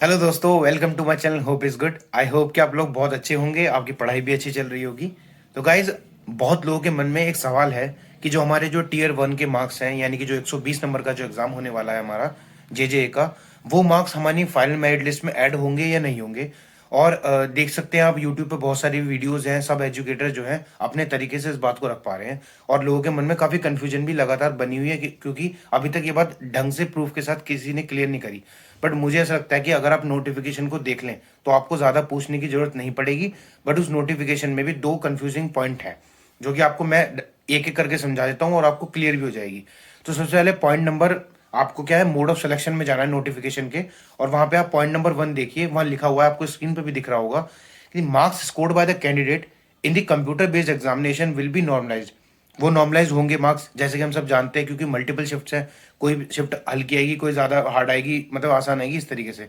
Hello दोस्तों, welcome to my channel. Hope is good. I hope कि आप लोग बहुत अच्छे होंगे, आपकी पढ़ाई भी अच्छी चल रही होगी। तो गाइज, बहुत लोगों के मन में एक सवाल है कि जो हमारे जो टीयर वन के मार्क्स हैं, यानी कि जो 120 नंबर का जो एग्ज़ाम होने वाला है हमारा जे का, वो मार्क्स हमारी फाइनल मेरिट लिस्ट में ऐड होंगे या नहीं होंगे। और देख सकते हैं आप यूट्यूब पे बहुत सारी वीडियोज़ हैं, सब एजुकेटर जो हैं अपने तरीके से इस बात को रख पा रहे हैं। और लोगों के मन में काफ़ी कन्फ्यूजन भी लगातार बनी हुई है क्योंकि अभी तक ये बात ढंग से प्रूफ के साथ किसी ने क्लियर नहीं करी। बट मुझे ऐसा लगता है कि अगर आप नोटिफिकेशन को देख लें तो आपको ज़्यादा पूछने की ज़रूरत नहीं पड़ेगी। बट उस नोटिफिकेशन में भी दो कन्फ्यूजिंग पॉइंट हैं, जो कि आपको मैं एक एक करके समझा देता हूँ और आपको क्लियर भी हो जाएगी। तो सबसे पहले पॉइंट नंबर, आपको क्या है, मोड ऑफ सिलेक्शन में जाना है नोटिफिकेशन के। और वहाँ पे आप पॉइंट नंबर 1 देखिए, वहाँ लिखा हुआ है, आपको स्क्रीन पे भी दिख रहा होगा कि marks scored by the candidate in the computer based examination will be normalized. वो नॉर्मलाइज होंगे मार्क्स, जैसे कि हम सब जानते हैं, क्योंकि मल्टीपल शिफ्ट्स हैं। कोई शिफ्ट हल्की आएगी, कोई ज़्यादा हार्ड आएगी, मतलब आसान आएगी, इस तरीके से।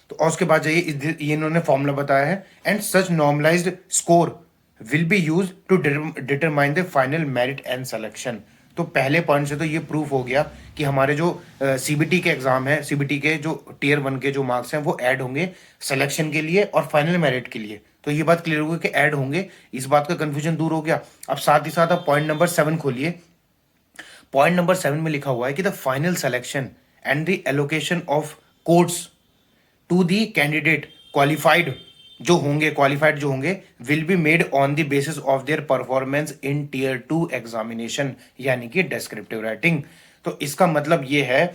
तो और उसके बाद जाइए, ये इन्होंने फॉर्मूला बताया है। And such normalized score will be use to determine the final merit and selection. तो पहले पॉइंट से तो ये प्रूफ हो गया कि हमारे जो सीबीटी के एग्जाम है, सीबीटी के जो टीयर वन के जो मार्क्स हैं वो ऐड होंगे सिलेक्शन के लिए और फाइनल मेरिट के लिए। तो ये बात क्लियर हो गई कि ऐड होंगे, इस बात का कंफ्यूजन दूर हो गया। अब साथ ही साथ आप पॉइंट नंबर 7 खोलिए। पॉइंट नंबर 7 में लिखा हुआ है कि the final selection and the allocation of codes to the candidate qualified जो होंगे will be made on the basis of their performance in tier 2 examination, यानी कि डिस्क्रिप्टिव राइटिंग। तो इसका मतलब ये है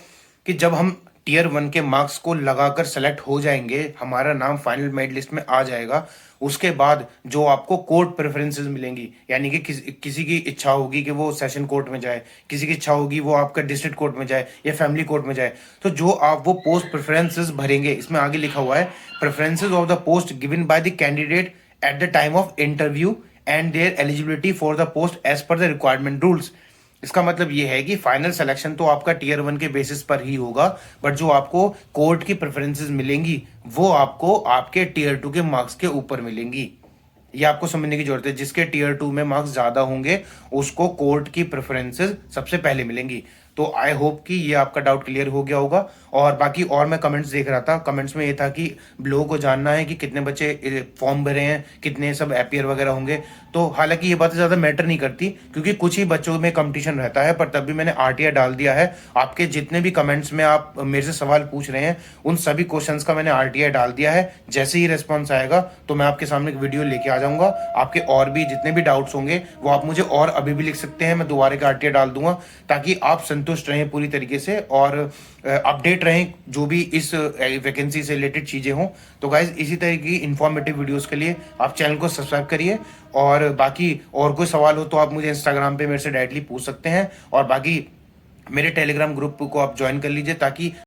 कि जब हम टीयर 1 के मार्क्स को लगाकर सेलेक्ट हो जाएंगे, हमारा नाम फाइनल मेरिट लिस्ट में आ जाएगा, उसके बाद जो आपको कोर्ट प्रेफरेंसेस मिलेंगी, यानी कि किसी की इच्छा होगी कि वो सेशन कोर्ट में जाए, किसी की इच्छा होगी वो आपका डिस्ट्रिक्ट कोर्ट में जाए या फैमिली कोर्ट में जाए। तो जो आप वो पोस्ट प्रेफरेंसेस भरेंगे, इसमें आगे लिखा हुआ है preferences of the post given by the candidate at the time of interview and their eligibility for the post as per the requirement rules. इसका मतलब ये है कि फाइनल सिलेक्शन तो आपका टीयर 1 के बेसिस पर ही होगा, बट जो आपको कोर्ट की प्रेफरेंसेस मिलेंगी वो आपको आपके टीयर 2 के मार्क्स के ऊपर मिलेंगी। ये आपको समझने की जरूरत है। जिसके टीयर 2 में मार्क्स ज्यादा होंगे उसको कोर्ट की प्रेफरेंसेस सबसे पहले मिलेंगी। तो आई होप कि ये आपका डाउट क्लियर हो गया होगा। और बाकी और मैं कमेंट्स देख रहा था, कमेंट्स में ये था कि लोगों को जानना है कि कितने बच्चे फॉर्म भरे हैं, कितने सब एपियर वगैरह होंगे। तो हालांकि ये बातें ज़्यादा मैटर नहीं करती, क्योंकि कुछ ही बच्चों में कंपटीशन रहता है। पर तब भी मैंने आरटीआई डाल दिया है। आपके जितने भी कमेंट्स में आप मेरे से सवाल पूछ रहे हैं, उन सभी क्वेश्चंस का मैंने आरटीआई डाल दिया है। जैसे ही रिस्पॉन्स आएगा तो मैं आपके सामने एक वीडियो लेके आ जाऊंगा। आपके और भी जितने भी डाउट्स होंगे वो आप मुझे और अभी भी लिख सकते हैं, मैं दोबारा का आरटीआई डाल दूंगा, ताकि आप संतुष्ट रहें पूरी तरीके से और अपडेट रहें जो भी इस वैकेंसी से रिलेटेड चीज़ें हों। तो गाइज, इसी तरह की इंफॉर्मेटिव वीडियोस के लिए आप चैनल को सब्सक्राइब करिए। और बाकी और कोई सवाल हो तो आप मुझे इंस्टाग्राम पे मेरे से डायरेक्टली पूछ सकते हैं। और बाकी मेरे टेलीग्राम ग्रुप को आप ज्वाइन कर लीजिए, ताकि